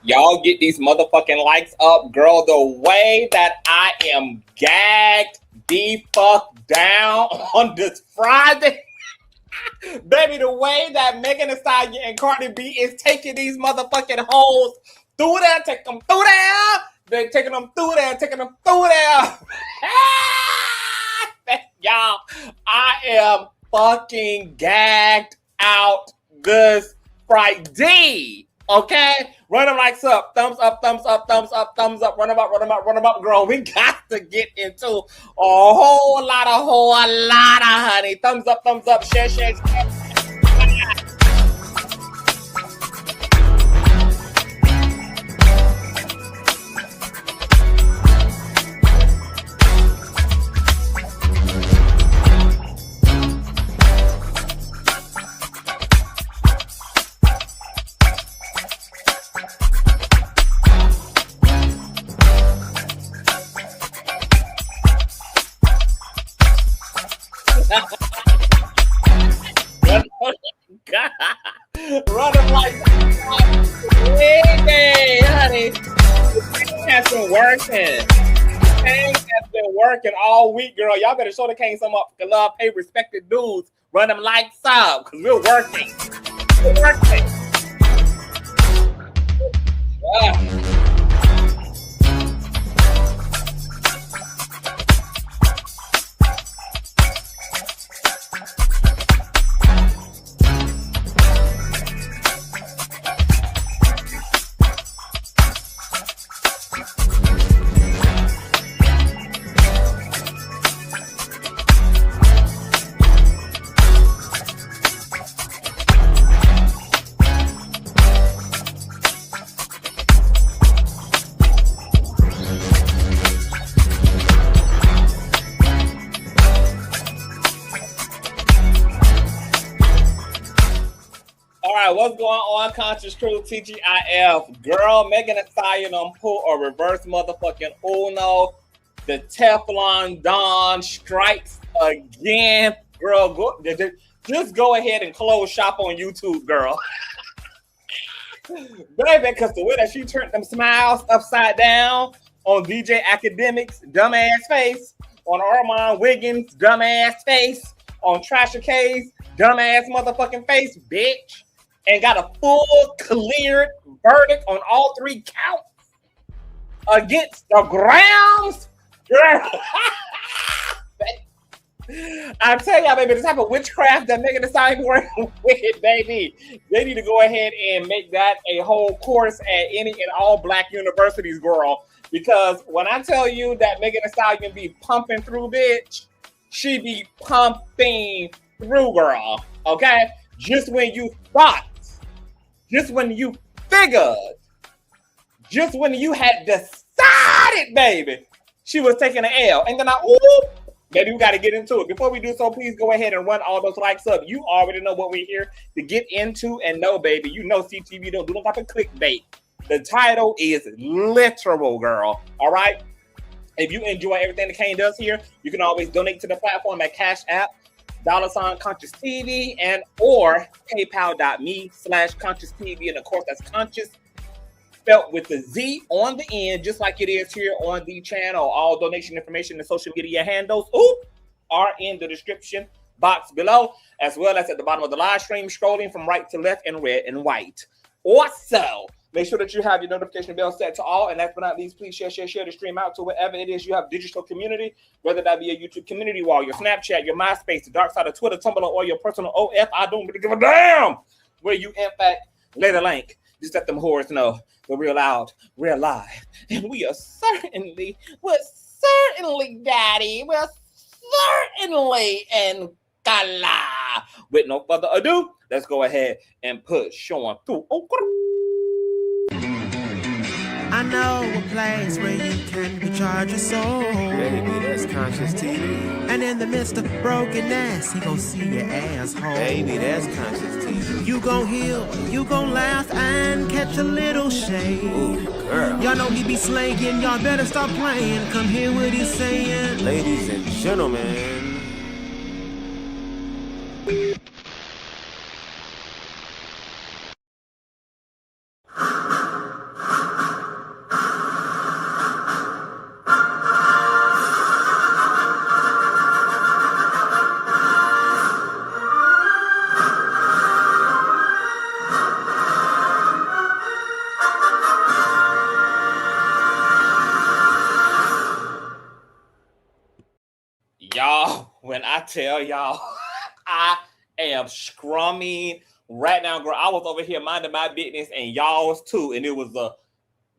Y'all get these motherfucking likes up, girl. The way that I am gagged the fuck down on this Friday. Baby, the way that Megan Thee Stallion and Cardi B is taking these motherfucking hoes through there, take them through there. They're taking them through there, taking them through there. Y'all, I am fucking gagged out this Friday. Okay? Run them likes up. Thumbs up, thumbs up, thumbs up, thumbs up. Run them up, run them up, run them up, girl. We got to get into a whole lot of honey. Thumbs up, share, share, share. Run them like hey, honey. The has been working. Things has been working all week, girl. Y'all better show the king some up. Love, pay respected dudes. Run them lights up, because we're working. We're working. Yeah. What's going on, Consciouztv TGIF? Girl, Megan Thee Stallion on pull or reverse motherfucking Uno. The Teflon Don strikes again. Girl, just go ahead and close shop on YouTube, girl. Baby, because the way that she turned them smiles upside down on DJ Academic's dumbass face, on Armon Wiggins' dumbass face, on Tasha K's dumbass motherfucking face, bitch. And got a full cleared verdict on all 3 counts against the Gramz. Girl. I tell y'all, baby, the type of witchcraft that Megan Thee Stallion working with, baby, they need to go ahead and make that a whole course at any and all black universities, girl. Because when I tell you that Megan Thee Stallion be pumping through, bitch, she be pumping through, girl. Okay? Just when you thought, just when you figured, just when you had decided, baby, she was taking an L. And then baby, we got to get into it. Before we do so, please go ahead and run all those likes up. You already know what we're here to get into and know, baby. You know CTV don't do no type of clickbait. The title is literal, girl. All right? If you enjoy everything the Kane does here, you can always donate to the platform at Cash App, $Consciouztv, and or paypal.me/ConsciouzTV. And of course, that's Conscious spelled with the Z on the end, just like it is here on the channel. All donation information and social media handles are in the description box below, as well as at the bottom of the live stream, scrolling from right to left in red and white. Also, make sure that you have your notification bell set to all. And last but not least, please share the stream out to whatever it is you have digital community, whether that be a YouTube community wall, your Snapchat, your MySpace, the dark side of Twitter, Tumblr, or your personal OF. I don't really give a damn where you, in fact, lay the link. Just let them whores know we're real loud, real live. And we are certainly, daddy, we're certainly in Gala. With no further ado, let's go ahead and push on through. I know a place where you can recharge your soul. Baby, that's Consciouztv. And in the midst of brokenness, he gon' see your asshole. Baby, that's Consciouztv. You gon' heal, you gon' laugh and catch a little shade. Ooh, girl. Y'all know he be slaying, y'all better stop playing. Come hear what he's saying. Ladies and gentlemen. tell y'all, I am scrumming right now, girl. I was over here minding my business and y'all's too. And it was a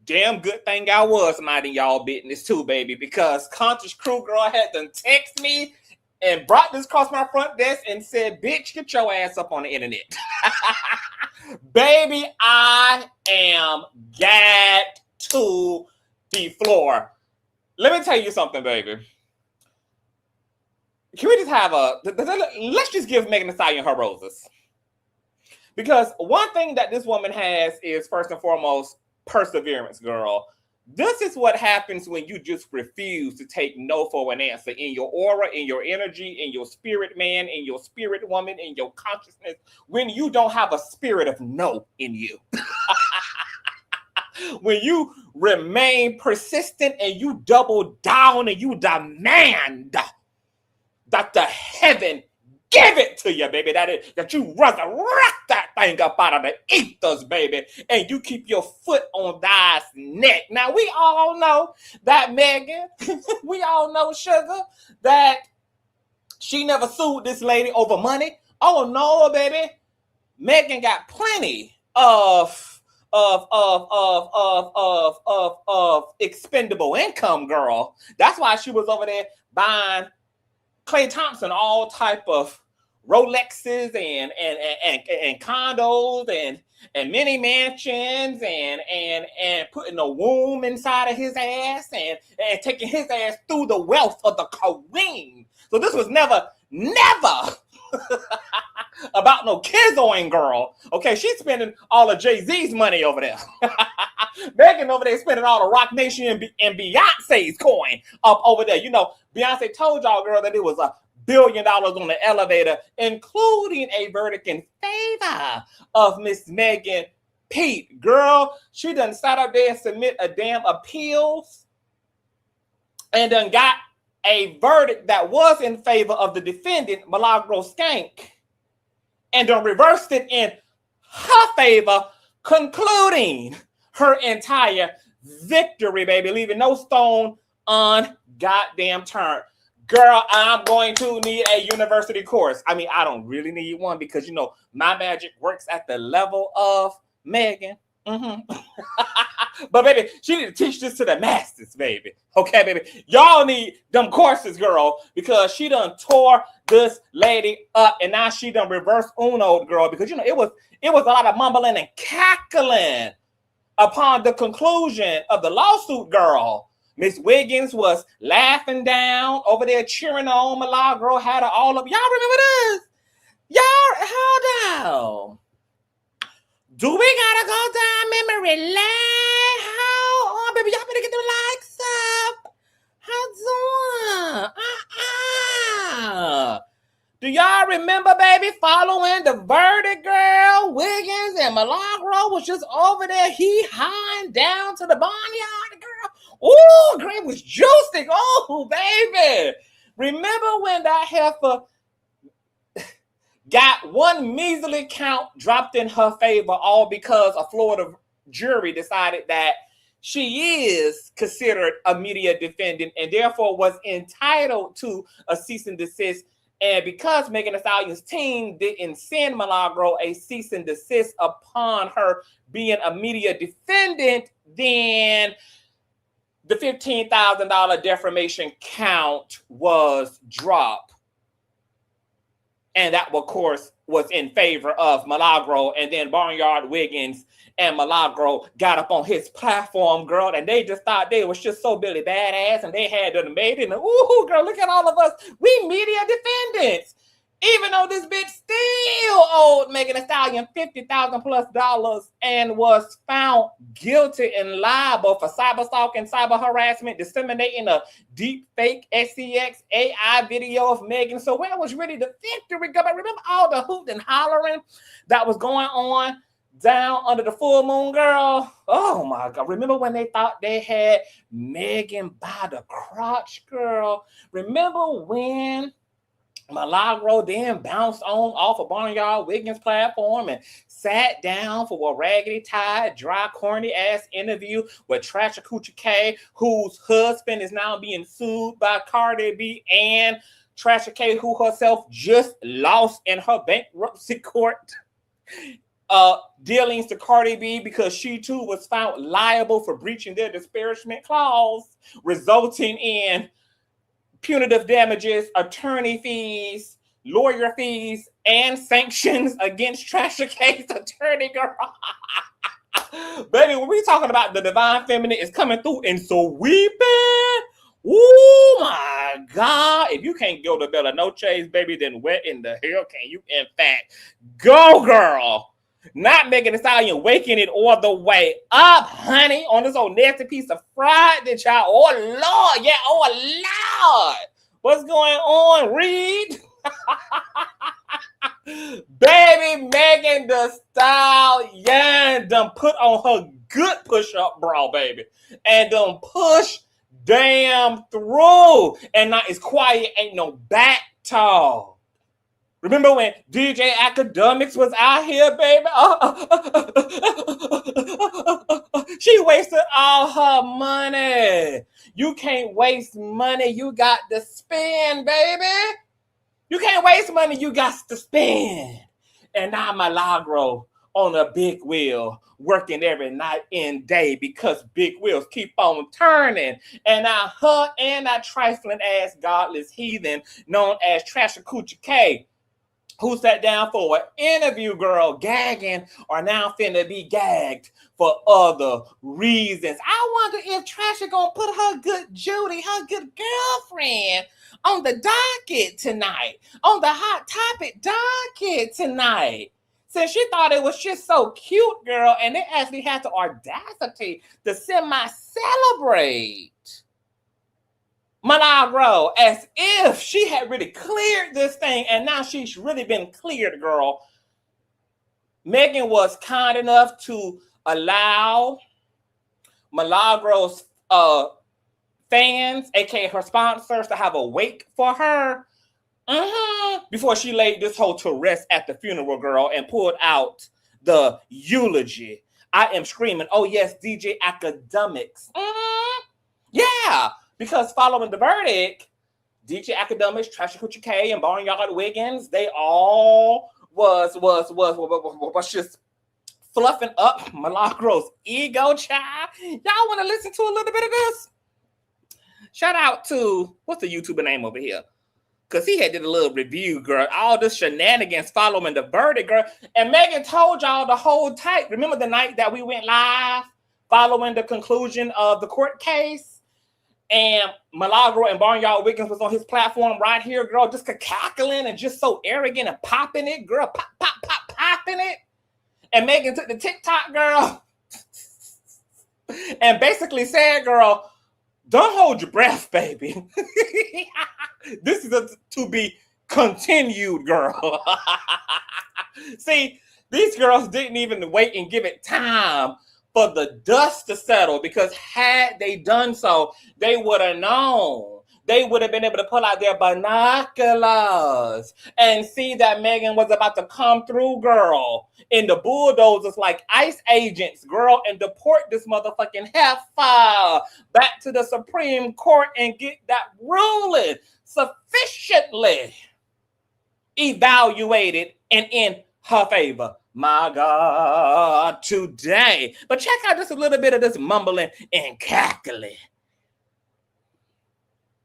damn good thing I was minding y'all business too, baby, because Conscious Crew, girl, had to text me and brought this across my front desk and said, bitch, get your ass up on the internet. Baby, I am gagged to the floor. Let me tell you something, baby. Can we just have let's just give Megan Thee Stallion her roses. Because one thing that this woman has is, first and foremost, perseverance, girl. This is what happens when you just refuse to take no for an answer in your aura, in your energy, in your spirit man, in your spirit woman, in your consciousness, when you don't have a spirit of no in you. When you remain persistent and you double down and you demand that the heaven give it to you, baby. That you resurrect that thing up out of the ethers, baby. And you keep your foot on thy neck. Now, we all know that Megan, we all know, sugar, that she never sued this lady over money. Oh, no, baby. Megan got plenty of expendable income, girl. That's why she was over there buying Klay Thompson all type of Rolexes and condos and mini mansions and putting a womb inside of his ass and taking his ass through the wealth of the queen. So this was never about no kids-owing girl. Okay, she's spending all of Jay-Z's money over there. Megan over there spending all the Rock Nation and Beyonce's coin up over there. You know, Beyonce told y'all, girl, that it was $1 billion on the elevator, including a verdict in favor of Miss Megan Pete. Girl, she done sat up there and submit a damn appeals and done got a verdict that was in favor of the defendant, Milagro Skank, and done reversed it in her favor, concluding her entire victory, baby, leaving no stone ungoddamn turned. Girl, I'm going to need a university course. I mean, I don't really need one because, you know, my magic works at the level of Megan. But, baby, she need to teach this to the masters, baby. Okay, baby? Y'all need them courses, girl, because she done tore this lady up, and now she done reverse Uno, girl, because, you know, it was a lot of mumbling and cackling upon the conclusion of the lawsuit, girl. Miss Wiggins was laughing down over there, cheering on Milagro, had her all up. Y'all remember this? Y'all, hold on. Do we gotta go down memory lane? Hold on, baby. Y'all better get the likes up. Hold on. Do y'all remember, baby, following the verdict, girl? Wiggins and Milagro was just over there, hee-hawing down to the barnyard, girl. Ooh, girl, it was juicy. Oh, baby. Remember when that heifer got one measly count dropped in her favor, all because a Florida jury decided that she is considered a media defendant and therefore was entitled to a cease and desist. And because Megan Thee Stallion's team didn't send Milagro a cease and desist upon her being a media defendant, then the $15,000 defamation count was dropped. And that, of course, was in favor of Milagro. And then Barnyard Wiggins and Milagro got up on his platform, girl, and they just thought they was just so Billy badass, and they had done made it. And ooh, girl, look at all of us. We media defendants. Even though this bitch still owed Megan Thee Stallion $50,000+ and was found guilty and liable for cyber stalking, cyber harassment, disseminating a deep fake SCX AI video of Megan. So where was really the victory? But remember all the hoot and hollering that was going on down under the full moon, girl? Oh my God. Remember when they thought they had Megan by the crotch, girl? Remember when Milagro then bounced off of Barnyard Wiggins' platform and sat down for a raggedy tied, dry, corny ass interview with Tasha Coochie K, whose husband is now being sued by Cardi B and Tasha K, who herself just lost in her bankruptcy court dealings to Cardi B because she too was found liable for breaching their disparagement clause, resulting in punitive damages, attorney fees, lawyer fees, and sanctions against Tasha K's attorney, girl. Baby, when we talking about the divine feminine is coming through and so weeping. Oh my God. If you can't go to Bella No Chase, baby, then where in the hell can you, in fact, go, girl? Not Megan Thee Stallion waking it all the way up, honey, on this old nasty piece of fried that y'all. Oh, Lord. Yeah, oh, Lord. What's going on, Reed? Baby, Megan Thee Stallion done put on her good push-up bra, baby, and done push damn through. And now it's quiet, ain't no back talk. Remember when DJ Academics was out here, baby? She wasted all her money. You can't waste money. You got to spend, baby. You can't waste money. You got to spend. And now Milagro on a big wheel, working every night and day because big wheels keep on turning. And now her and that trifling ass godless heathen known as Tasha Coochie K, who sat down for an interview, girl, gagging, are now finna be gagged for other reasons. I wonder if Tasha gonna put her good Judy, her good girlfriend, on the docket tonight, on the hot topic docket tonight. Since she thought it was just so cute, girl, and they actually had the audacity to semi-celebrate Milagro as if she had really cleared this thing, and now she's really been cleared, girl. Megan was kind enough to allow Milagro's fans, aka her sponsors, to have a wake for her before she laid this hoe to rest at the funeral, girl, and pulled out the eulogy. I am screaming, oh yes, DJ Academics. Yeah. Because following the verdict, DJ Academics, Tasha Coochie K, and Barnyard Wiggins, they all was just fluffing up Milagro's ego, child. Y'all want to listen to a little bit of this? Shout out to, what's the YouTuber name over here? Because he had did a little review, girl. All this shenanigans following the verdict, girl. And Megan told y'all to hold tight. Remember the night that we went live following the conclusion of the court case? And Milagro and Barnyard Wiggins was on his platform right here, girl, just cackling and just so arrogant and popping it, girl, popping it. And Megan took the TikTok, girl, and basically said, girl, don't hold your breath, baby. This is to be continued, girl. See, these girls didn't even wait and give it time for the dust to settle, because had they done so, they would have known. They would have been able to pull out their binoculars and see that Megan was about to come through, girl, in the bulldozers like ICE agents, girl, and deport this motherfucking heifer back to the Supreme Court and get that ruling sufficiently evaluated and in her favor. My God, today. But check out just a little bit of this mumbling and cackling.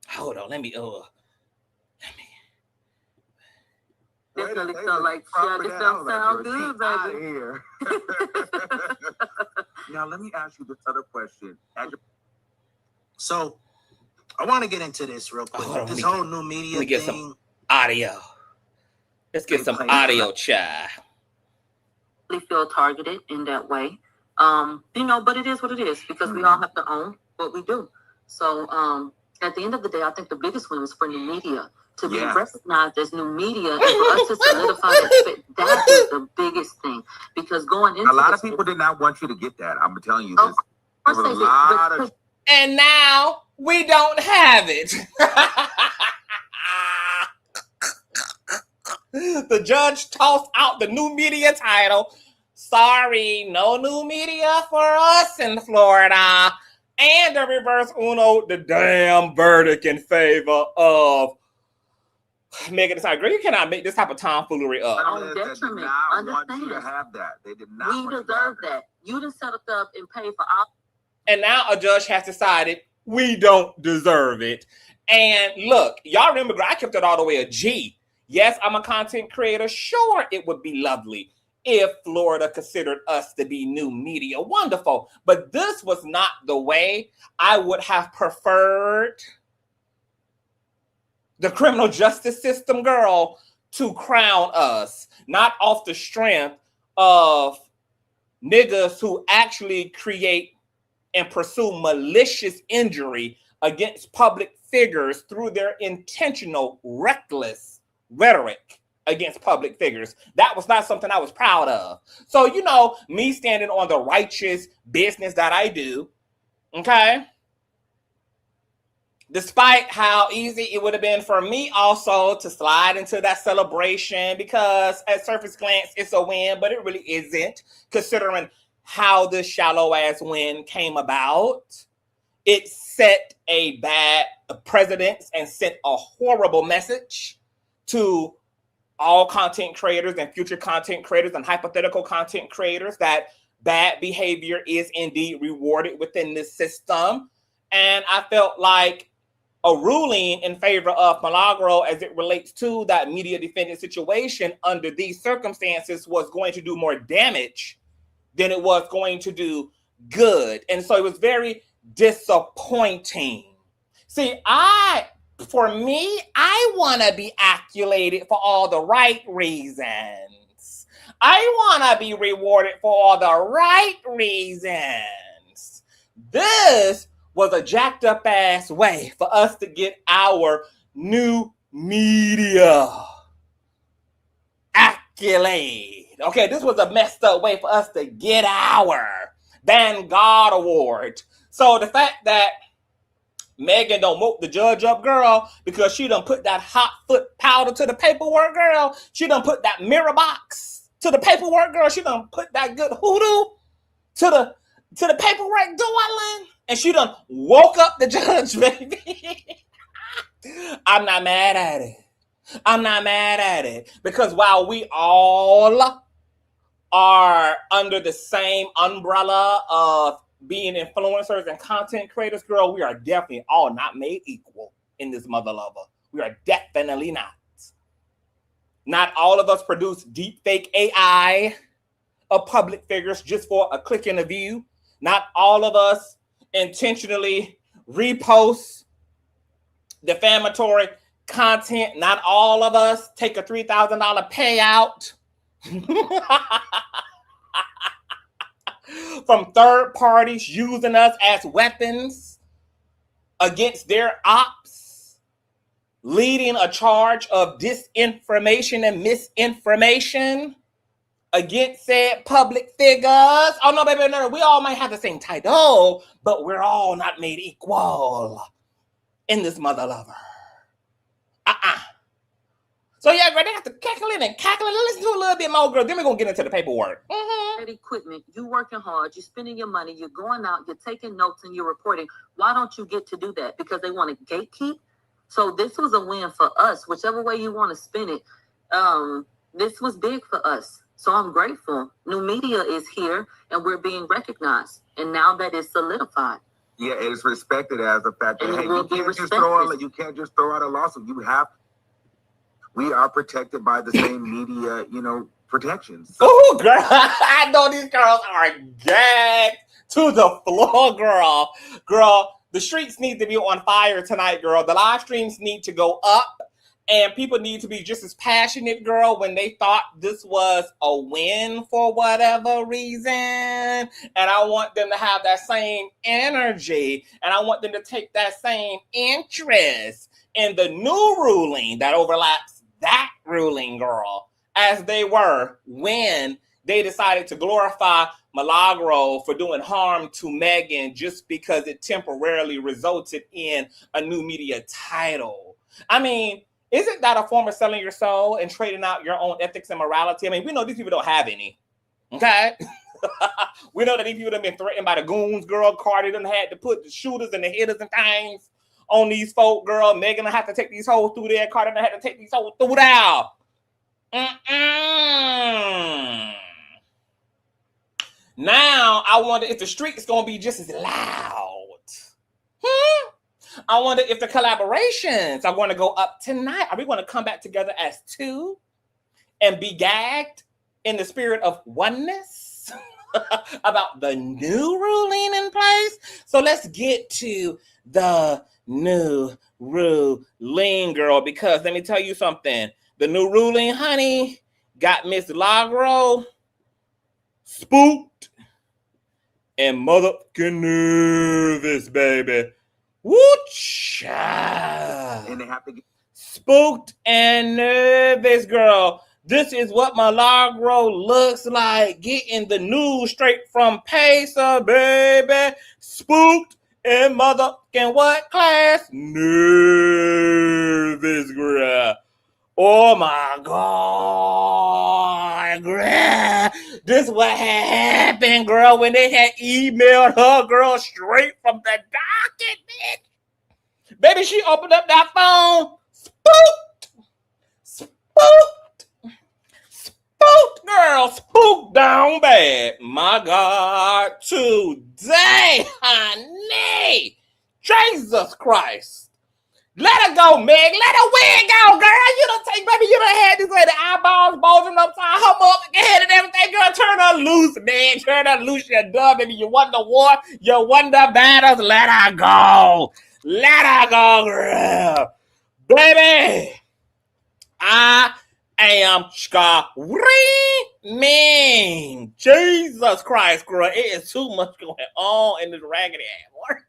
Hold on, let me. Definitely felt like this don't sound good, baby. Now let me ask you this other question. So I want to get into this real quick. This whole new media thing. Get some audio. Let's get some audio, child. Feel targeted in that way, but it is what it is, because we all have to own what we do. So at the end of the day, I think the biggest one is for new media to be recognized as new media, and for us to solidify that is the biggest thing. Because going into a lot of people did not want you to get that. I'm telling you this. And now we don't have it. The judge tossed out the new media title. Sorry, no new media for us in Florida. And the reverse uno, the damn verdict in favor of Megan Thee Stallion, girl, you cannot make this type of tomfoolery up. On detriment. Want you to have that. They did not. We deserve that. You done set up and paid for all. And now a judge has decided we don't deserve it. And look, y'all remember, I kept it all the way a G. Yes, I'm a content creator. Sure, it would be lovely if Florida considered us to be new media. Wonderful. But this was not the way I would have preferred the criminal justice system, girl, to crown us. Not off the strength of niggas who actually create and pursue malicious injury against public figures through their intentional, reckless rhetoric against public figures. That was not something I was proud of. So, you know, me standing on the righteous business that I do, okay? Despite how easy it would have been for me also to slide into that celebration, because at surface glance, it's a win, but it really isn't, considering how this shallow ass win came about. It set a bad precedent and sent a horrible message to all content creators and future content creators and hypothetical content creators that bad behavior is indeed rewarded within this system. And I felt like a ruling in favor of Milagro as it relates to that media defendant situation under these circumstances was going to do more damage than it was going to do good. And so it was very disappointing. See, for me, I want to be accolated for all the right reasons. I want to be rewarded for all the right reasons. This was a jacked up ass way for us to get our new media accolade. Okay, this was a messed up way for us to get our Vanguard Award. So the fact that Megan don't woke the judge up, girl, because she done put that hot foot powder to the paperwork, girl. She done put that mirror box to the paperwork, girl. She done put that good hoodoo to the paperwork, darling. And she done woke up the judge, baby. I'm not mad at it. I'm not mad at it. Because while we all are under the same umbrella of being influencers and content creators, girl, we are definitely all not made equal in this mother lover. We are definitely not. Not all of us produce deep fake AI of public figures just for a click and a view. Not all of us intentionally repost defamatory content. Not all of us take a $3,000 payout from third parties using us as weapons against their ops, leading a charge of disinformation and misinformation against said public figures. Oh, no, baby, no. We all might have the same title, but we're all not made equal in this mother lover. So, yeah, girl, they have to cackle in and cackle in. Listen to a little bit more, girl. Then we're going to get into the paperwork. That equipment, you working hard, you're spending your money, you're going out, you're taking notes, and you're reporting. Why don't you get to do that? Because they want to gatekeep? So this was a win for us, whichever way you want to spin it. This was big for us. So I'm grateful. New media is here, and we're being recognized. And now that it's solidified. Yeah, it's respected as the fact that, And hey, it will you be can't just throw out a lawsuit. We are protected by the same media, protections. So, Oh, girl, I know these girls are gagged to the floor, girl. Girl, the streets need to be on fire tonight, girl. The live streams need to go up, and people need to be just as passionate, girl, when they thought this was a win for whatever reason. And I want them to have that same energy, and I want them to take that same interest in the new ruling that overlaps that ruling, girl, as they were when they decided to glorify Milagro for doing harm to Megan just because it temporarily resulted in a new media title. I mean, isn't that a form of selling your soul and trading out your own ethics and morality? I mean, we know these people don't have any, okay? We know that these people have been threatened by the goons, girl. Cardi done had to put the shooters and the hitters and things on these folk, girl. Megan will have to take these hoes through there. Carter will have to take these hoes through there. Now, I wonder if the street's going to be just as loud. I wonder if the collaborations are going to go up tonight. Are we going to come back together as two and be gagged in the spirit of oneness about the new ruling in place? So let's get to the new ruling, girl, because let me tell you something. The new ruling, honey, got Miss Milagro spooked and motherfucking nervous, baby. Woo, child. And they have to get Spooked and nervous, girl. This is what Milagro looks like. Getting the news straight from Pesa, baby. Spooked and motherfucking what class? Nervous, girl. Oh my God, girl. This is what had happened, girl, when they had emailed her, girl, straight from the docket, bitch. Baby, she opened up that phone. Spooked. Spooked. Spooked, girl. Spooked down bad. My God, today, honey. Jesus Christ. Let her go, Meg. Let her wig go, girl. You don't take, baby. You done had this lady eyeballs bulging upside her motherfucking head and everything, girl. Turn her loose, man. Turn her loose. You're done, baby. You won the war. You won the battles. Let her go. Let her go, girl. Baby, I am screaming. Jesus Christ, girl. It is too much going on in this raggedy ass work.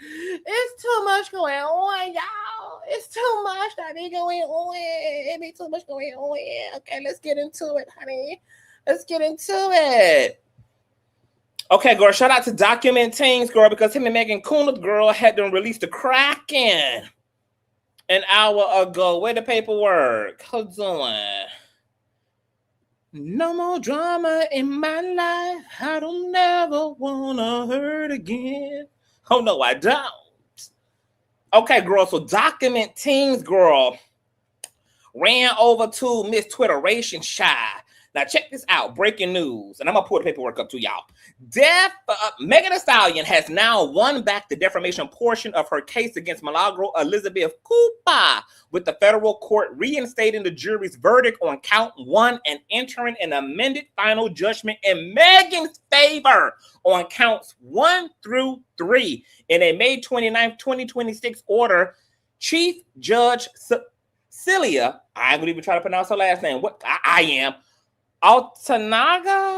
It's too much going on, y'all. It's too much that be going on. It be too much going on. Okay, let's get into it, honey. Let's get into it. Okay, girl, shout out to Document Things, girl, because him and Megan Kuhn, girl, had them release the Kraken an hour ago. Where the paperwork? Hold on. No more drama in my life. I don't never wanna hurt again. Oh, no, I don't. Okay, girl, so Document Teens, girl, ran over to Miss Twitteration Shy. Now, check this out. Breaking news. And I'm going to pull the paperwork up to y'all. Megan Thee Stallion has now won back the defamation portion of her case against Milagro Elizabeth Cooper, with the federal court reinstating the jury's verdict on count 1 and entering an amended final judgment in Megan's favor on counts 1 through 3. In a May 29, 2026 order, Chief Judge Celia, I ain't even try to pronounce her last name. What I am. Altanaga,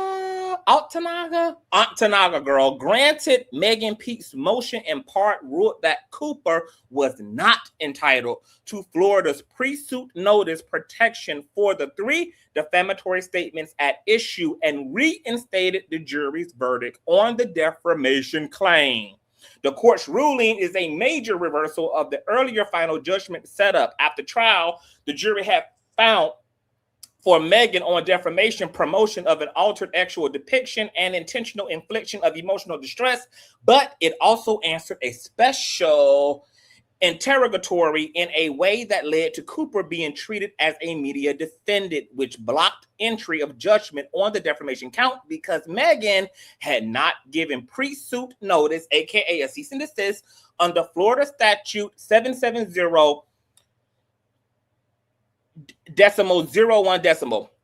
girl, granted Megan Pete's motion, in part ruled that Cooper was not entitled to Florida's pre-suit notice protection for the 3 defamatory statements at issue and reinstated the jury's verdict on the defamation claim. The court's ruling is a major reversal of the earlier final judgment set up. After trial, the jury had found for Megan on defamation, promotion of an altered actual depiction, and intentional infliction of emotional distress, but it also answered a special interrogatory in a way that led to Cooper being treated as a media defendant, which blocked entry of judgment on the defamation count because Megan had not given pre-suit notice, aka a cease and desist, under Florida statute 770.01.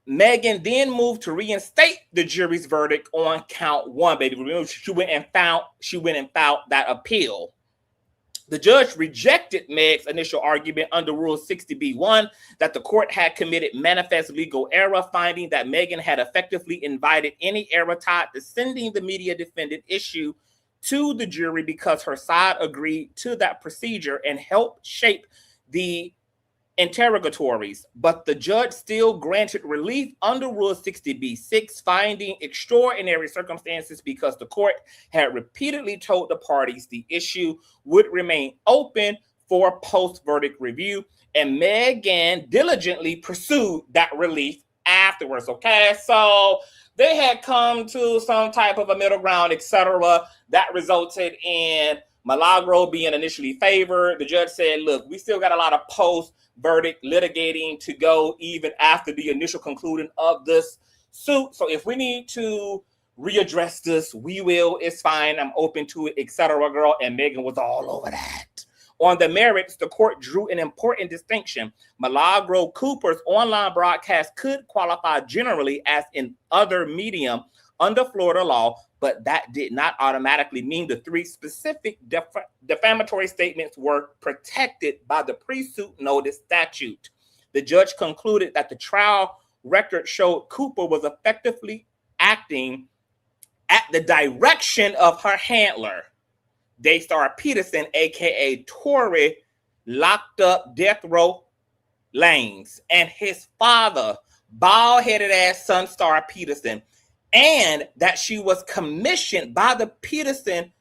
Megan then moved to reinstate the jury's verdict on count 1, baby. Remember, she went and filed that appeal. The judge rejected Meg's initial argument under Rule 60B1 that the court had committed manifest legal error, finding that Megan had effectively invited any error tied to sending the media defendant issue to the jury because her side agreed to that procedure and helped shape the interrogatories, but the judge still granted relief under Rule 60B6, finding extraordinary circumstances because the court had repeatedly told the parties the issue would remain open for post-verdict review, and Megan diligently pursued that relief afterwards. Okay, so they had come to some type of a middle ground, etc., that resulted in Milagro being initially favored, the judge said, look, we still got a lot of post-verdict litigating to go even after the initial concluding of this suit. So if we need to readdress this, we will. It's fine. I'm open to it, etc. Girl. And Megan was all over that. On the merits, the court drew an important distinction. Milagro Cooper's online broadcast could qualify generally as an other medium under Florida law, but that did not automatically mean the three specific defamatory statements were protected by the pre-suit notice statute. The judge concluded that the trial record showed Cooper was effectively acting at the direction of her handler, Daystar Peterson, aka Tory, locked up death row lanes, and his father, bald-headed ass son Star Peterson, and that she was commissioned by the Peterson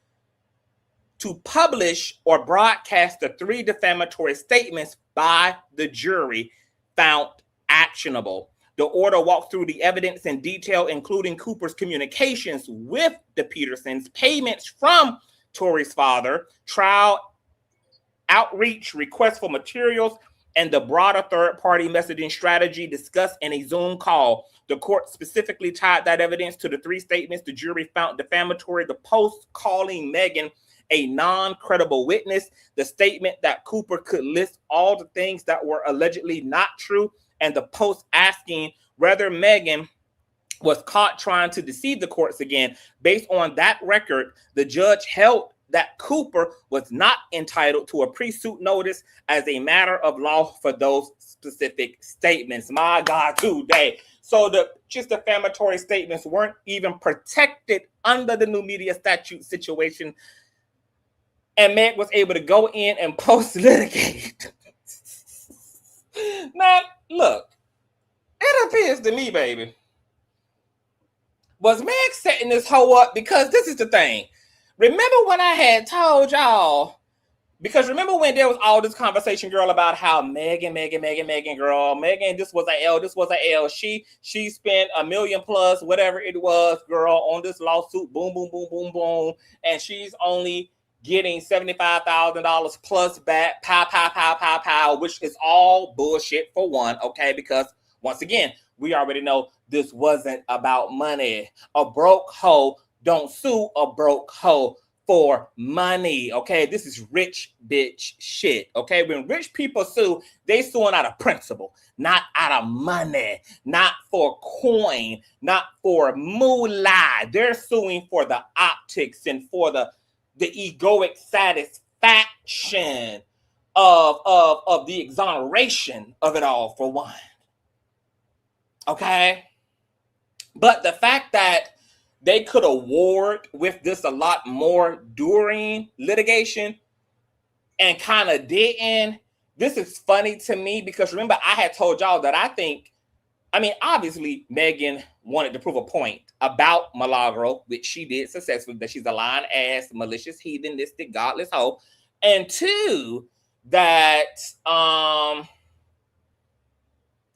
to publish or broadcast the three defamatory statements by the jury found actionable. The order walked through the evidence in detail, including Cooper's communications with the Petersons, payments from Tory's father, trial outreach, requests for materials, and the broader third-party messaging strategy discussed in a Zoom call. The court specifically tied that evidence to the three statements the jury found defamatory: the post calling Megan a non-credible witness, the statement that Cooper could list all the things that were allegedly not true, and the post asking whether Megan was caught trying to deceive the courts again. Based on that record, the judge held that Cooper was not entitled to a pre-suit notice as a matter of law for those specific statements. My God, today. So the just defamatory statements weren't even protected under the new media statute situation. And Meg was able to go in and post-litigate. Now, look, it appears to me, baby, was Meg setting this hoe up? Because this is the thing. Remember when I had told y'all, because remember when there was all this conversation, girl, about how Megan, girl, Megan, this was a L. She spent $1 million plus, whatever it was, girl, on this lawsuit, boom, boom, boom, boom, boom. And she's only getting $75,000 plus back, pow, which is all bullshit for one, okay? Because once again, we already know this wasn't about money. A broke hoe don't sue a broke hoe for money, okay? This is rich bitch shit, okay? When rich people sue, they suing out of principle, not out of money, not for coin, not for moolah. They're suing for the optics and for the egoic satisfaction of the exoneration of it all, for one. Okay? But the fact that they could award with this a lot more during litigation and kind of didn't, this is funny to me because remember, I had told y'all that I think, obviously Megan wanted to prove a point about Milagro, which she did successfully, that she's a lying ass, malicious, heathenistic, godless hoe. And two, that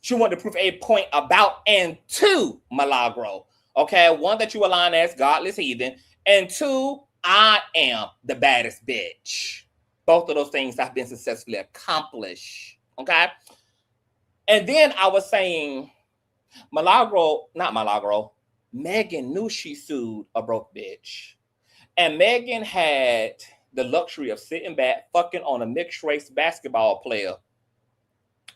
she wanted to prove a point about and to Milagro. Okay, one, that you a lying ass, godless heathen. And two, I am the baddest bitch. Both of those things have been successfully accomplished. Okay? And then I was saying, Megan knew she sued a broke bitch. And Megan had the luxury of sitting back, fucking on a mixed race basketball player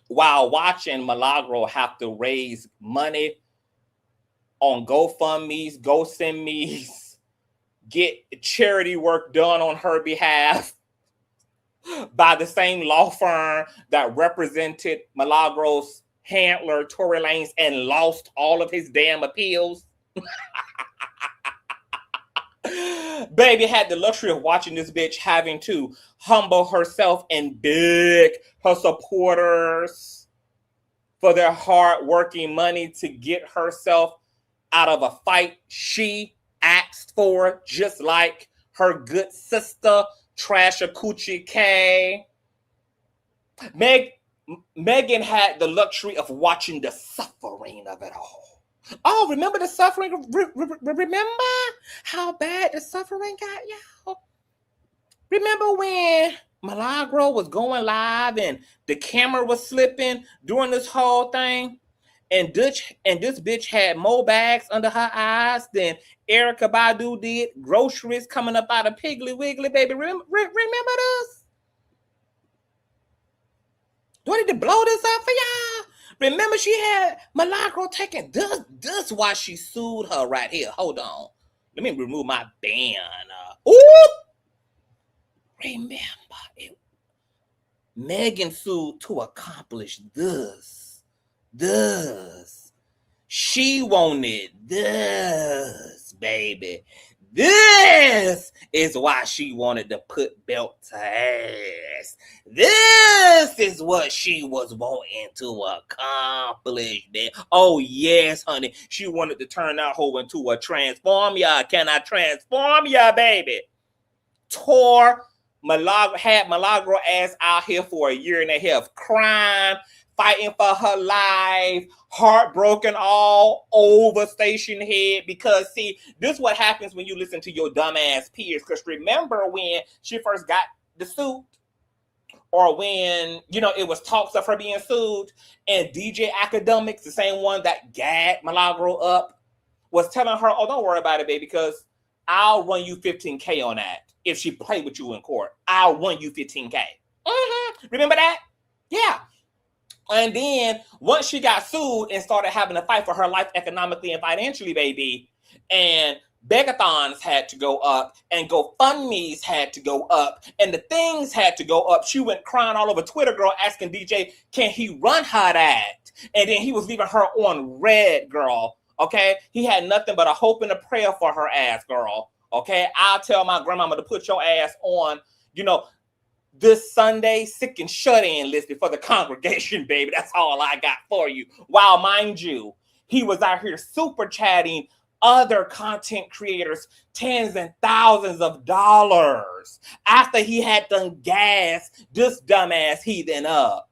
while watching Milagro have to raise money on GoFundMe's, GoSendMe's, get charity work done on her behalf by the same law firm that represented Milagro's handler, Tory Lanez, and lost all of his damn appeals. Baby had the luxury of watching this bitch having to humble herself and beg her supporters for their hard-working money to get herself out of a fight she asked for, just like her good sister, Tasha Coochie K. Megan had the luxury of watching the suffering of it all. Oh, remember the suffering? Remember how bad the suffering got, y'all? Remember when Milagro was going live and the camera was slipping during this whole thing? And this bitch had more bags under her eyes than Erykah Badu did. Groceries coming up out of Piggly Wiggly, baby. Remember this? Do I need to blow this up for y'all? Remember she had Milagro taking this why she sued her right here. Hold on. Let me remove my band. Remember it. Megan sued to accomplish this. She wanted this, baby. This is why she wanted to put belt to ass. This is what she was wanting to accomplish, man. Oh, yes, honey. She wanted to turn that hoe into a transform ya. Can I transform ya, baby? Had Milagro ass out here for a year and a half, crying, fighting for her life, heartbroken all over Station Head. Because, see, this is what happens when you listen to your dumbass peers. Because remember when she first got the suit, or when, it was talks of her being sued, and DJ Academics, the same one that gagged Milagro up, was telling her, oh, don't worry about it, baby, because I'll run you $15K on that. If she played with you in court, I'll run you $15K. Remember that? Yeah. And then once she got sued and started having to fight for her life economically and financially, baby, and begathons had to go up and GoFundMe's had to go up and the things had to go up, she went crying all over Twitter, girl, asking DJ, can he run her that? And then he was leaving her on red, girl. Okay? He had nothing but a hope and a prayer for her ass, girl. Okay? I'll tell my grandmama to put your ass on, this Sunday sick and shut-in list before the congregation, baby. That's all I got for you. While, mind you, he was out here super chatting other content creators tens and thousands of dollars after he had done gas this dumbass heathen up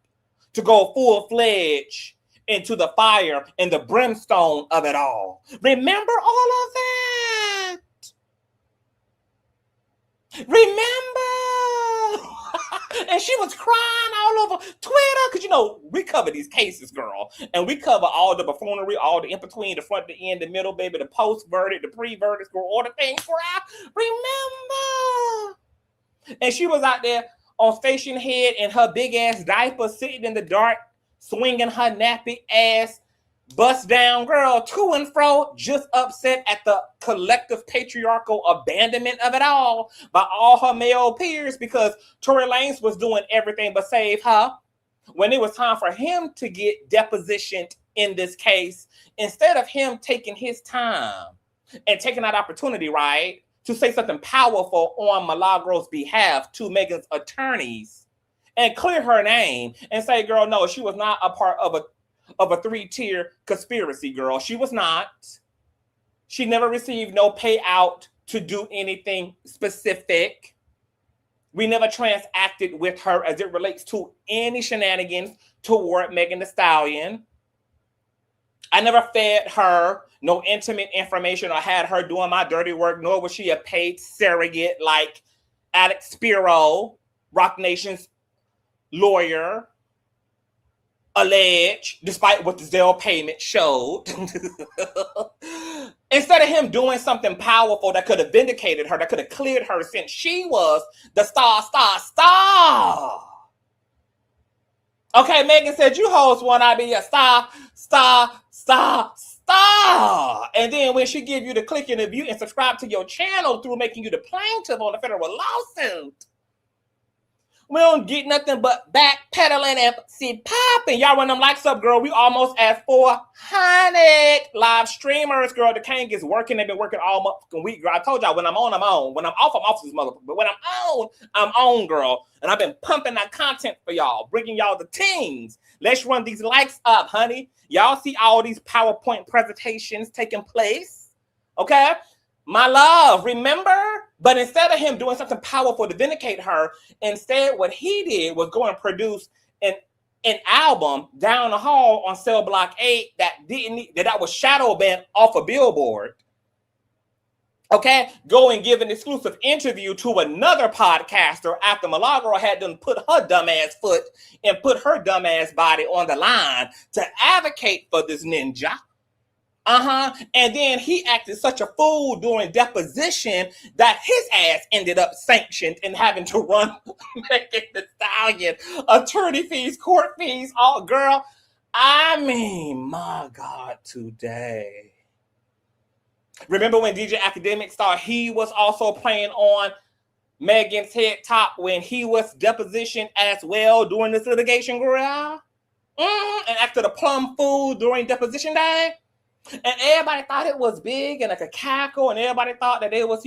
to go full-fledged into the fire and the brimstone of it all. Remember all of that? Remember? And she was crying all over Twitter because, we cover these cases, girl. And we cover all the buffoonery, all the in-between, the front, the end, the middle, baby, the post-verdict, the pre-verdict, girl, all the things, girl. Remember? And she was out there on Station Head in her big-ass diaper, sitting in the dark, swinging her nappy ass, bust down, girl, to and fro, just upset at the collective patriarchal abandonment of it all by all her male peers because Tory Lanez was doing everything but save her. When it was time for him to get depositioned in this case, instead of him taking his time and taking that opportunity, right, to say something powerful on Milagro's behalf to Megan's attorneys and clear her name and say, girl, no, she was not a part of a 3-tier conspiracy, girl. She was not. She never received no payout to do anything specific. We never transacted with her as it relates to any shenanigans toward Megan Thee Stallion. I never fed her no intimate information or had her doing my dirty work, nor was she a paid surrogate like Alex Spiro, Rock Nation's lawyer, alleged, despite what the Zelle payment showed. Instead of him doing something powerful that could have vindicated her, that could have cleared her since she was the star. Okay, Megan said, you hoes want to be a star. And then when she give you the click and the view and subscribe to your channel through making you the plaintiff on the federal lawsuit, we don't get nothing but backpedaling and see popping. Y'all run them likes up, girl. We almost at 400 live streamers, girl. The King is working. They've been working all motherfucking week, girl. I told y'all when I'm on, I'm on. When I'm off this motherfucker. But when I'm on, girl. And I've been pumping that content for y'all, bringing y'all the teams. Let's run these likes up, honey. Y'all see all these PowerPoint presentations taking place, okay? My love, remember? But instead of him doing something powerful to vindicate her, instead what he did was go and produce an album down the hall on Cell Block 8 that was shadow banned off a billboard. Okay, go and give an exclusive interview to another podcaster after Milagro had them put her dumbass foot and put her dumbass body on the line to advocate for this ninja. And then he acted such a fool during deposition that his ass ended up sanctioned and having to run Megan Thee Stallion attorney fees, court fees, all girl. I mean, my God, today. Remember when DJ Academic Star, he was also playing on Megan's head top when he was depositioned as well during this litigation, girl? And after the plum food during deposition day? And everybody thought it was big and like a cackle, and everybody thought that it was,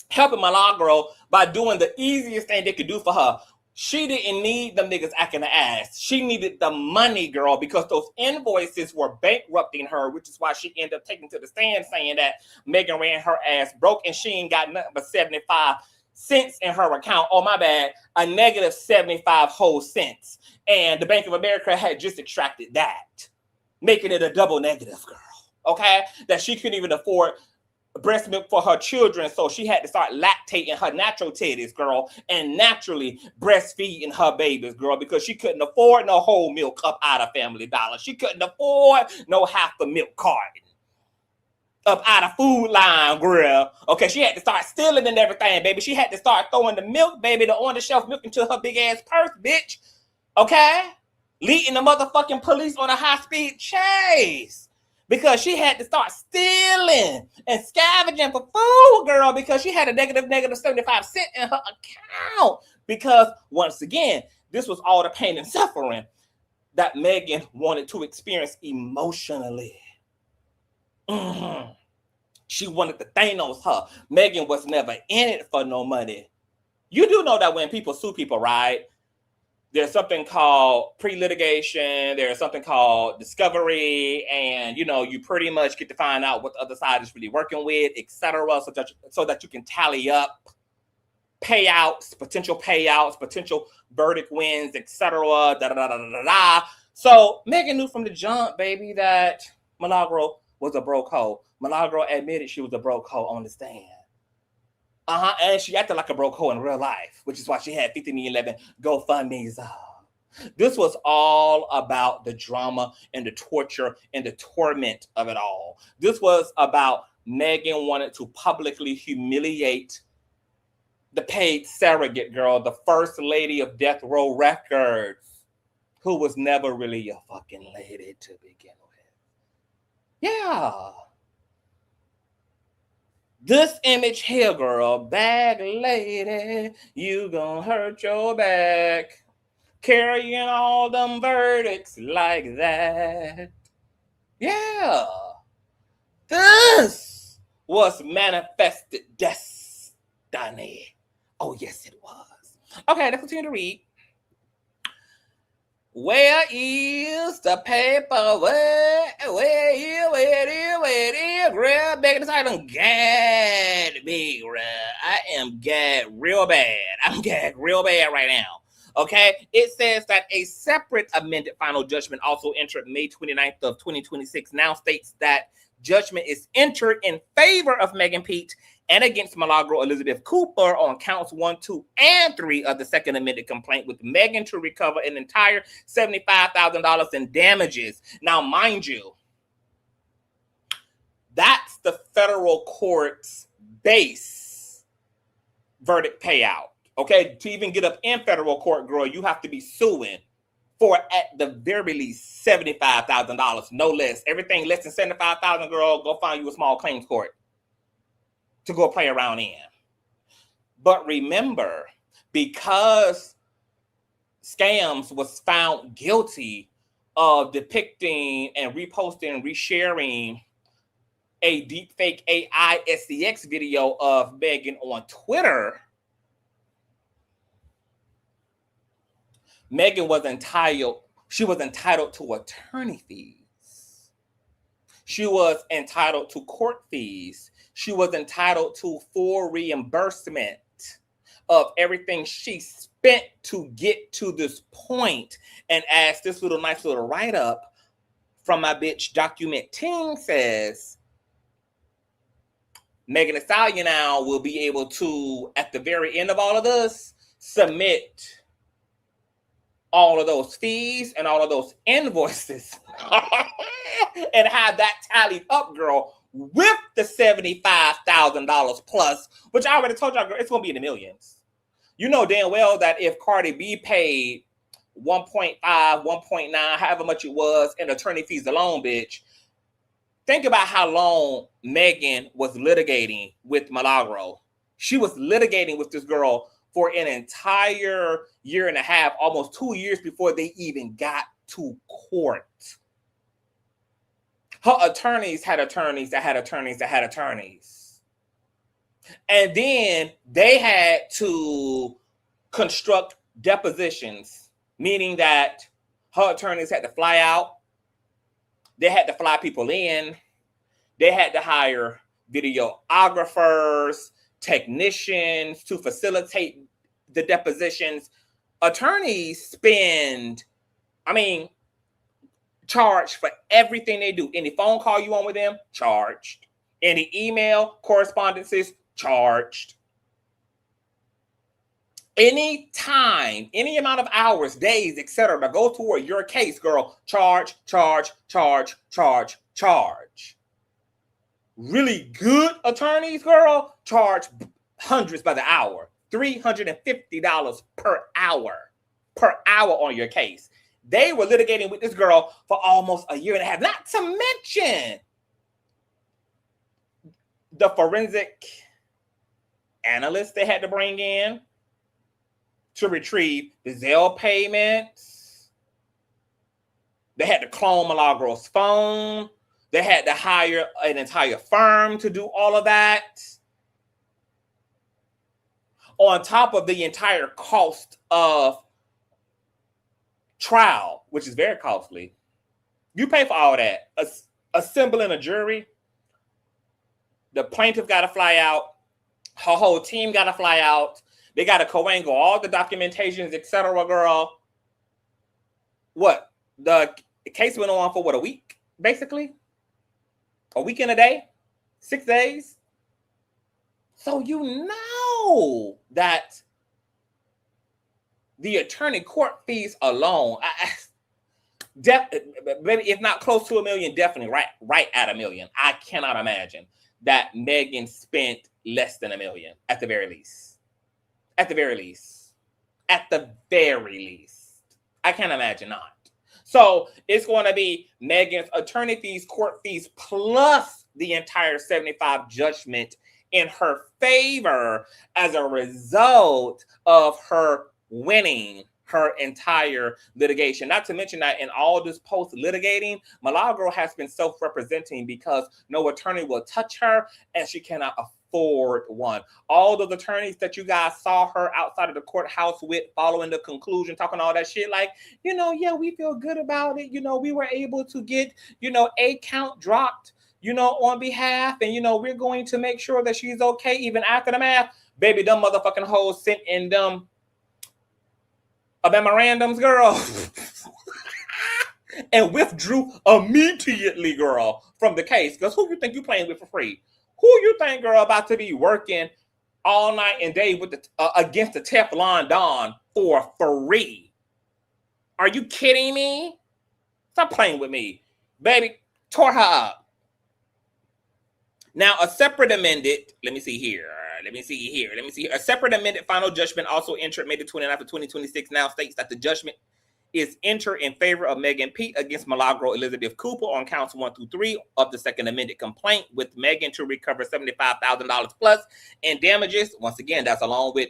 helping Milagro by doing the easiest thing they could do for her. She didn't need them niggas acting the ass. She needed the money, girl, because those invoices were bankrupting her, which is why she ended up taking to the stand saying that Megan ran her ass broke and she ain't got nothing but 75 cents in her account. Oh, my bad. A negative 75 whole cents. And the Bank of America had just extracted that, making it a double negative, girl. Okay? That she couldn't even afford breast milk for her children, so she had to start lactating her natural titties, girl, and naturally breastfeeding her babies, girl, because she couldn't afford no whole milk up out of Family Dollar. She couldn't afford no half a milk carton up out of Food Line, girl. Okay, she had to start stealing and everything, baby. She had to start throwing the milk, baby, the on-the-shelf milk into her big-ass purse, bitch. Okay? Leading the motherfucking police on a high-speed chase. Because she had to start stealing and scavenging for food, girl, because she had a negative 75 cents in her account. Because, once again, this was all the pain and suffering that Megan wanted to experience emotionally. She wanted to Thanos her. Megan was never in it for no money. You do know that when people sue people, right? There's something called pre-litigation. There's something called discovery. And, you pretty much get to find out what the other side is really working with, etc. So that you can tally up payouts, potential verdict wins, etc. So Megan knew from the jump, baby, that Milagro was a broke hoe. Milagro admitted she was a broke hoe on the stand. And she acted like a broke hoe in real life, which is why she had 50,011 GoFundMe's. This was all about the drama and the torture and the torment of it all. This was about Megan wanted to publicly humiliate the paid surrogate girl, the first lady of Death Row Records, who was never really a fucking lady to begin with. Yeah. This image here, girl, bag lady, you gonna hurt your back, carrying all them verdicts like that. Yeah. This was manifested destiny. Oh, yes, it was. Okay, let's continue to read. Where is the paper? Where is, girl? Back in the side, I'm gagged, big, girl. I am gagged real bad. I'm gagged real bad right now. Okay? It says that a separate amended final judgment also entered May 29th of 2026 now states that judgment is entered in favor of Megan Pete and against Milagro Elizabeth Cooper on counts 1, 2, and 3 of the second amended complaint, with Megan to recover an entire $75,000 in damages. Now, mind you, that's the federal court's base verdict payout. Okay, to even get up in federal court, girl, you have to be suing for at the very least $75,000, no less. Everything less than $75,000, girl, go find you a small claims court to go play around in. But remember, because Scams was found guilty of depicting and reposting and resharing a deepfake AI SCX video of Megan on Twitter, Megan was entitled to attorney fees. She was entitled to court fees. She was entitled to full reimbursement of everything she spent to get to this point. And as this nice little write-up from my bitch Document Ting says, Megan Thee Stallion now will be able to, at the very end of all of this, submit all of those fees and all of those invoices and have that tallied up, girl, with the $75,000 plus, which I already told y'all, girl, it's going to be in the millions. You know damn well that if Cardi B paid 1.5, 1.9, however much it was in attorney fees alone, bitch, think about how long Megan was litigating with Milagro. She was litigating with this girl for an entire year and a half, almost 2 years before they even got to court. Her attorneys had attorneys that had attorneys that had attorneys. And then they had to construct depositions, meaning that her attorneys had to fly out. They had to fly people in. They had to hire videographers, technicians to facilitate the depositions. Attorneys spend, charged for everything they do. Any phone call you on with them, charged. Any email correspondences, charged. Any time, any amount of hours, days, etc. to go toward your case, girl, charge. Really good attorneys, girl, charge hundreds by the hour. $350 per hour on your case. They were litigating with this girl for almost a year and a half. Not to mention the forensic analysts they had to bring in to retrieve the Zelle payments. They had to clone Milagro's phone. They had to hire an entire firm to do all of that. On top of the entire cost of trial, which is very costly. You pay for all that. Assembling a jury. The plaintiff got to fly out. Her whole team got to fly out. They got to co-angle all the documentations, etc., girl. What? The case went on for, a week, basically? A week and a day? 6 days? So you know that the attorney court fees alone, maybe if not close to $1 million, definitely right at $1 million. I cannot imagine that Megan spent less than $1 million at the very least. At the very least. I can't imagine not. So it's going to be Megan's attorney fees, court fees, plus the entire 75 judgment in her favor as a result of her winning her entire litigation. Not to mention that in all this post-litigating, Milagro has been self-representing because no attorney will touch her and she cannot afford one. All those attorneys that you guys saw her outside of the courthouse with following the conclusion, talking all that shit like, yeah, we feel good about it. We were able to get, a count dropped, on behalf. And, we're going to make sure that she's okay even after the math. Baby, them motherfucking hoes sent in them memorandums, girl, and withdrew immediately, girl, from the case. Because who you think you playing with for free? Who you think, girl, about to be working all night and day with against the Teflon Don for free? Are you kidding me? Stop playing with me. Baby, tore her up. Now, a separate amended, let me see here. A separate amended final judgment also entered May the 29th of 2026 now states that the judgment is entered in favor of Megan P. against Milagro Elizabeth Cooper on counts 1 through 3 of the second amended complaint, with Megan to recover $75,000 plus in damages. Once again, that's along with,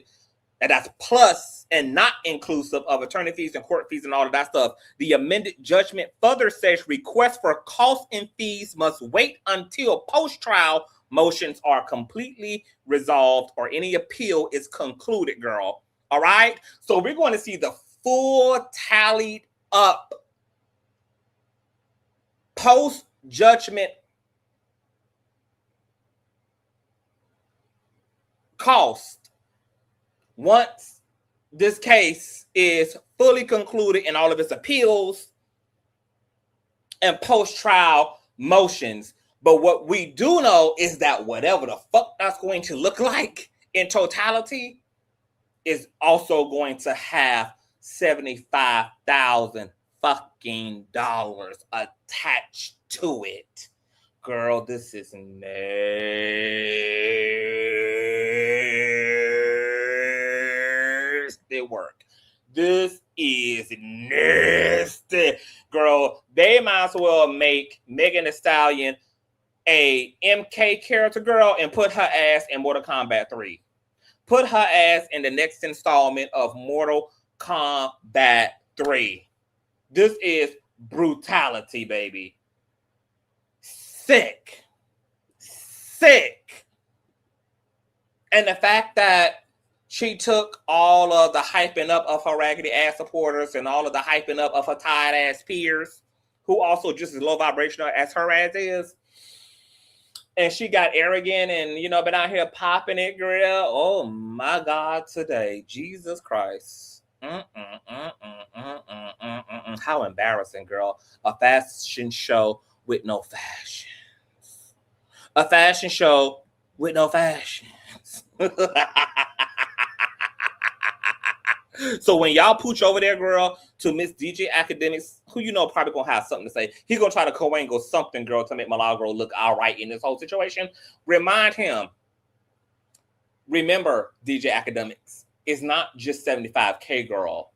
and that's plus and not inclusive of attorney fees and court fees and all of that stuff. The amended judgment further says requests for costs and fees must wait until post-trial motions are completely resolved or any appeal is concluded, girl. All right? So we're going to see the full tallied up post-judgment cost once this case is fully concluded in all of its appeals and post-trial motions. But what we do know is that whatever the fuck that's going to look like in totality is also going to have $75,000 fucking dollars attached to it. Girl, this is nasty work. This is nasty. Girl, they might as well make Megan Thee Stallion a MK character, girl, and put her ass in Mortal Kombat 3. Put her ass in the next installment of Mortal Kombat 3. This is brutality, baby. Sick. Sick. And the fact that she took all of the hyping up of her raggedy ass supporters and all of the hyping up of her tired ass peers, who also just as low vibrational as her ass is, and she got arrogant and, you know, been out here popping it, girl. Oh my God, today. Jesus Christ. How embarrassing, girl. A fashion show with no fashions. A fashion show with no fashions. So when y'all pooch over there, girl, to Miss DJ Academics, who you know probably gonna have something to say, he gonna try to co-angle something, girl, to make Milagro look all right in this whole situation. Remind him, remember, DJ Academics, it's not just $75K, girl.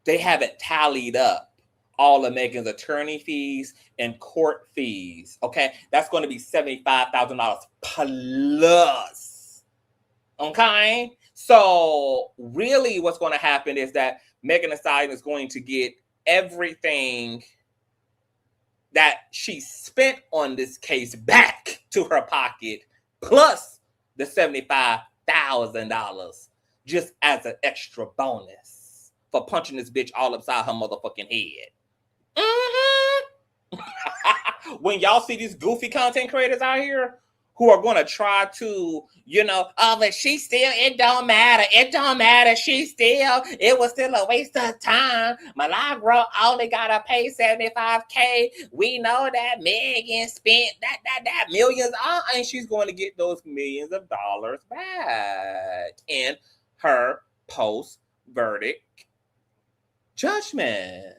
They haven't tallied up all of Megan's attorney fees and court fees, okay? That's going to be $75,000 plus, okay? So really what's going to happen is that Megan Thee Stallion is going to get everything that she spent on this case back to her pocket, plus the $75,000 just as an extra bonus for punching this bitch all upside her motherfucking head. When y'all see these goofy content creators out here who are going to try to, you know, oh, but she still, it don't matter. It don't matter. She still, it was still a waste of time. Milagro only got to pay $75K. We know that Megan spent that millions on, and she's going to get those millions of dollars back in her post-verdict judgment.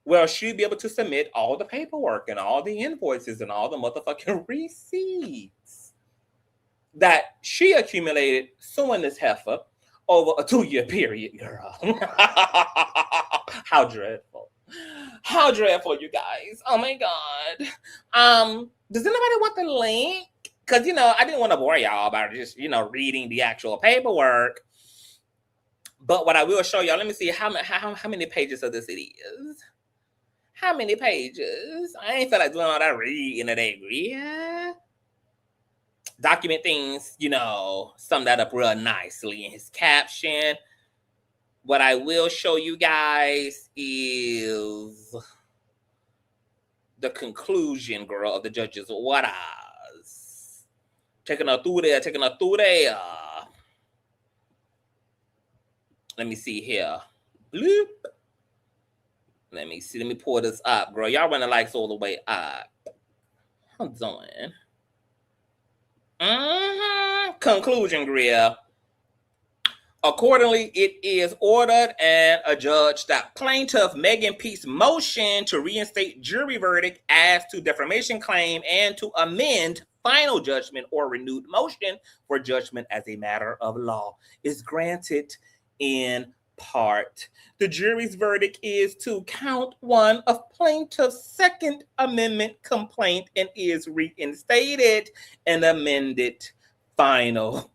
Well, she'll be able to submit all the paperwork and all the invoices and all the motherfucking receipts that she accumulated suing this heifer over a 2-year period, girl. How dreadful. How dreadful, you guys. Oh, my God. Does anybody want the link? Because, you know, I didn't want to bore y'all about just, you know, reading the actual paperwork. But what I will show y'all, let me see how many pages of this it is. How many pages? I ain't feel like doing all that reading today, yeah. Document things, you know, sum that up real nicely in his caption. What I will show you guys is the conclusion, girl, of the judge's orders. Taking her through there. Let me see here. Bloop. Let me see. Let me pull this up, girl. Y'all running likes all the way up. Hold on. Conclusion, girl. Accordingly, it is ordered and adjudged that plaintiff Megan P's motion to reinstate jury verdict as to defamation claim and to amend final judgment or renewed motion for judgment as a matter of law is granted in part. The jury's verdict is to count 1 of plaintiff's Second Amendment complaint and is reinstated and amended final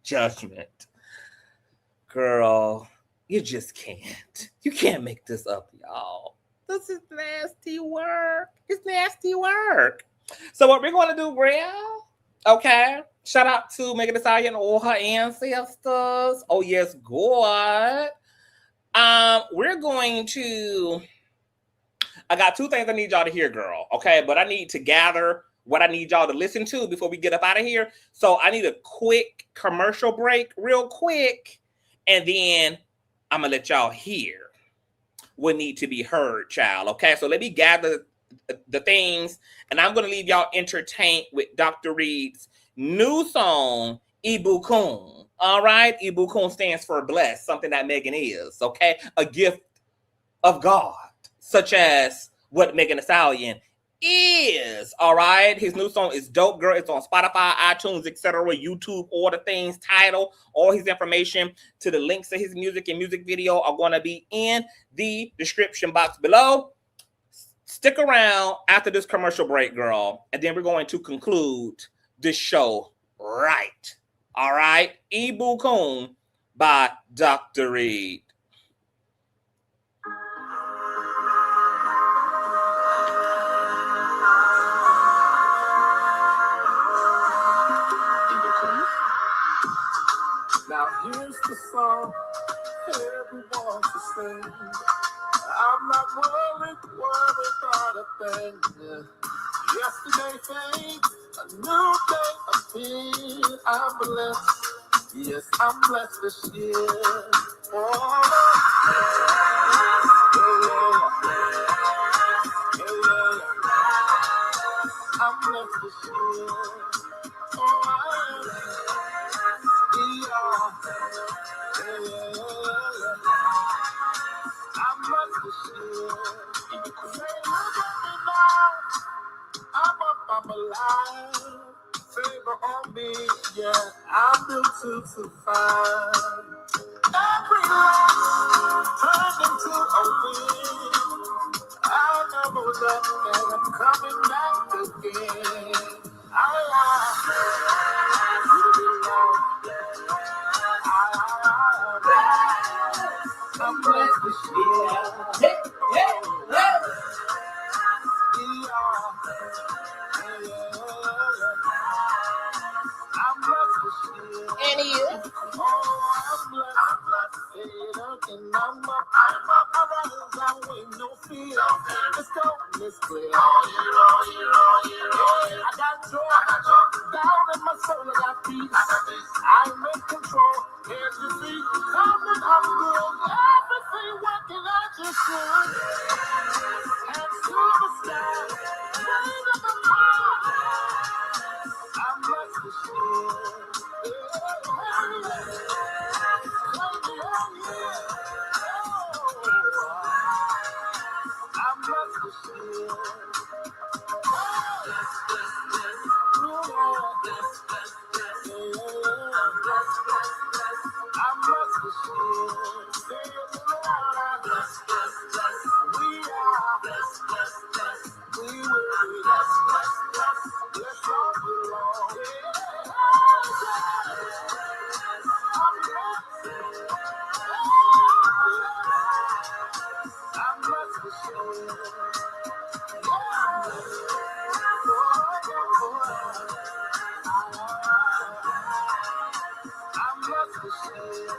judgment. Girl, you just can't. You can't make this up, y'all. This is nasty work. It's nasty work. So what we're going to do, girl, okay? Shout out to Megan Thee Stallion and all her ancestors. Oh, yes, God. We're going to, I got 2 things I need y'all to hear, girl, okay? But I need to gather what I need y'all to listen to before we get up out of here. So I need a quick commercial break, real quick, and then I'm going to let y'all hear what need to be heard, child, okay? So let me gather the things, and I'm going to leave y'all entertained with Dr. Reed's new song, Ibukun. All right? Ibukun stands for blessed, something that Megan is, okay? A gift of God, such as what Megan Thee Stallion is. All right? His new song is dope, girl. It's on Spotify, iTunes, etc., YouTube, all the things, title, all his information to the links to his music and music video are going to be in the description box below. Stick around after this commercial break, girl, and then we're going to conclude this show right. All right? Ibukun by Dr. Reed. Now here's the song everyone to sing. I'm not worried about a thing. Yesterday fades, a new day appears. I'm blessed, yes, I'm blessed this year. Oh, I'm blessed this year. Oh, I'm blessed this year. Say, look at me now. I'm up, I'm alive. Favor on me, yeah. I'm built to survive. Every loss turned into a win. I'll never let and I'm coming back again. I'm blessed this year. I'm blessed this year. And he is. I'm blessed. And I'm up. I rise out with no fear. Let's go. Let's clear. I got joy. Down in my soul, I got peace. I'm in control. Here's the feet. Coming, I'm good. Everything working out just good. Hands to the sky. Rain in the mind. I'm blessed this year. I'm blessed this year. I'm blessed this year. We are blessed. We will be blessed. Let's all belong. I'm blessed this year. I'm blessed this year.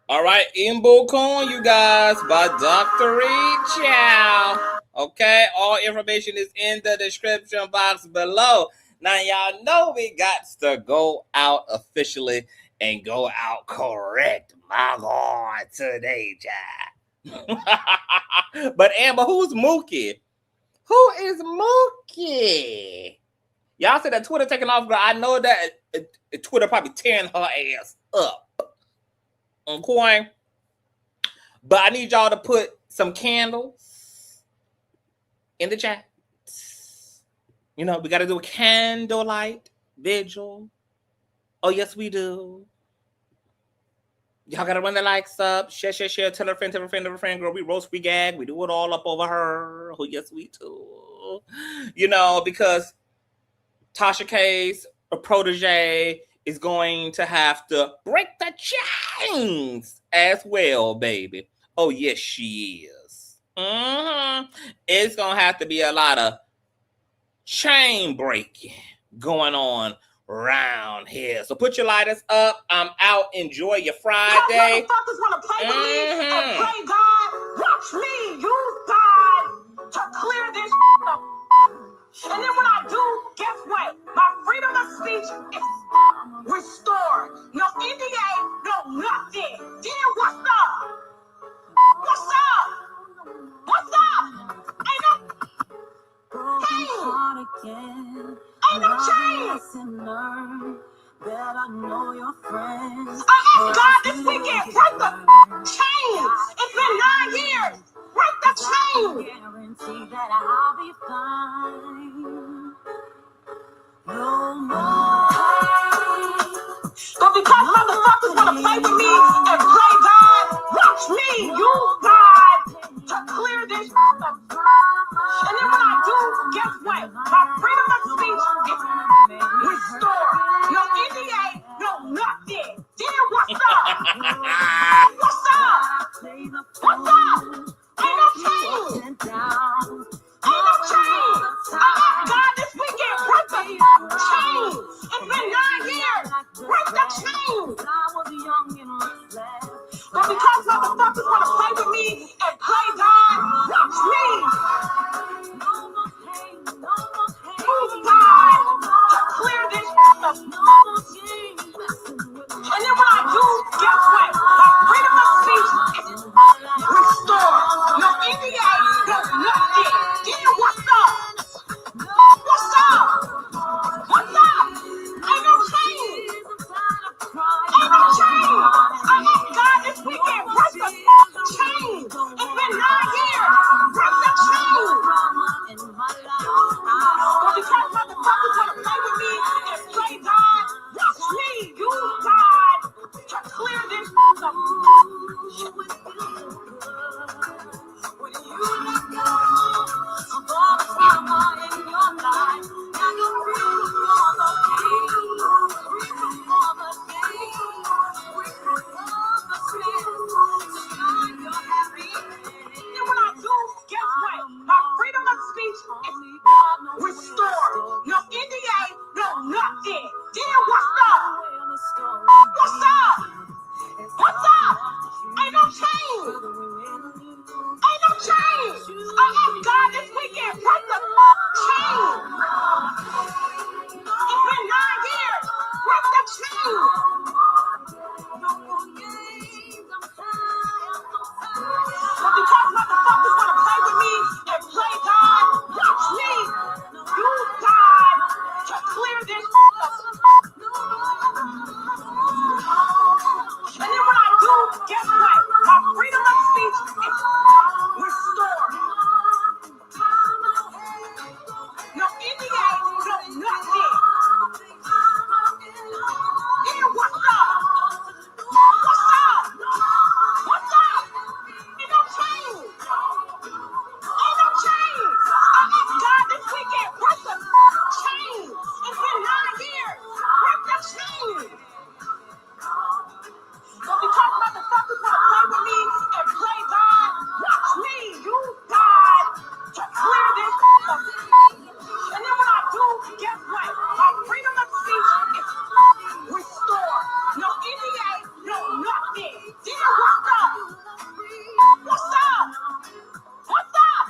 All right, Ibukun, you guys, by Dr. Reed. Ciao. Okay, all information is in the description box below. Now, y'all know we got to go out officially and go out correct. My God, today, child. But Amber, who's Mookie? Who is Mookie? Y'all said that Twitter taking off, girl. I know that Twitter probably tearing her ass up. Okay, but I need y'all to put some candles in the chat. You know, we got to do a candlelight vigil. Oh, yes, we do. Y'all got to run the likes up. Share. Tell a friend, girl. We roast, we gag. We do it all up over her. Oh, yes, we do. You know, because Tasha K's a protege is going to have to break the chains as well, baby. Oh, yes, she is. It's going to have to be a lot of chain breaking going on around here. So put your lighters up. I'm out. Enjoy your Friday. Motherfuckers want to play with me and play God. Watch me use God to clear this up. And then when I do, guess what? My freedom speech is restored. No NDA, no nothing. Then what's up? What's up? What's up? Ain't no change. Ain't no change. Better know your friends. I asked God this weekend, break the chain. It's been 9 years. Break the chain. Guarantee that I'll be fine. No more. But because motherfuckers wanna play with me and play God, watch me use God to clear this up. And then when I do, guess what? My freedom of speech is restored. No NDA, no nothing. Then what's up? What's up? What's up? Ain't no change. Ain't no change. I asked God this weekend, break the chain. It's been 9 years. Break the chain. But because motherfuckers want to play with me and play God, watch me. Use God to clear this up. And then when I do, guess what? My freedom of speech is restored. No NDA, no nothing. Then what's up? What's up? What's up? Ain't no change. Ain't no change. I asked God this weekend, break the chain. It's been 9 years. Break the chain. But because motherfuckers want to play with me and play God, watch me use God to clear this up. When you let go of all the trauma in your life, and you're free from the pain, free from all the pain, free from all the stress, so you're happy. And when I do, guess what? My freedom of speech is restored. No NDA, no nothing. Then what's up? What's up? What's up? Ain't no change. Ain't no change. I asked God this weekend, break the chain. It's been 9 years. Break the chain. But because motherfuckers want to play with me and play God, watch me use God to clear this up. And then when I do, guess what? My freedom of speech is restored. No NDA, no nothing. Then what's up? What's up? What's up? Ain't no change. Ain't no change. I asked God this weekend, break the chain. It's been 9 years. Break the chain. But because motherfuckers want to play with me and play God, watch me use God to clear this up. And then when I do, guess what? My freedom of speech is restored. No NDA, no nothing. Then what's up? What's up? What's up?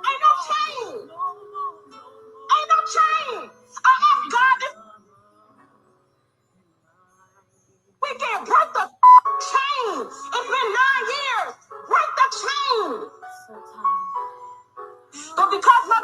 Ain't no change. Ain't no change. I asked God this weekend, break the chain. It's been 9 years. Break the chain. But because my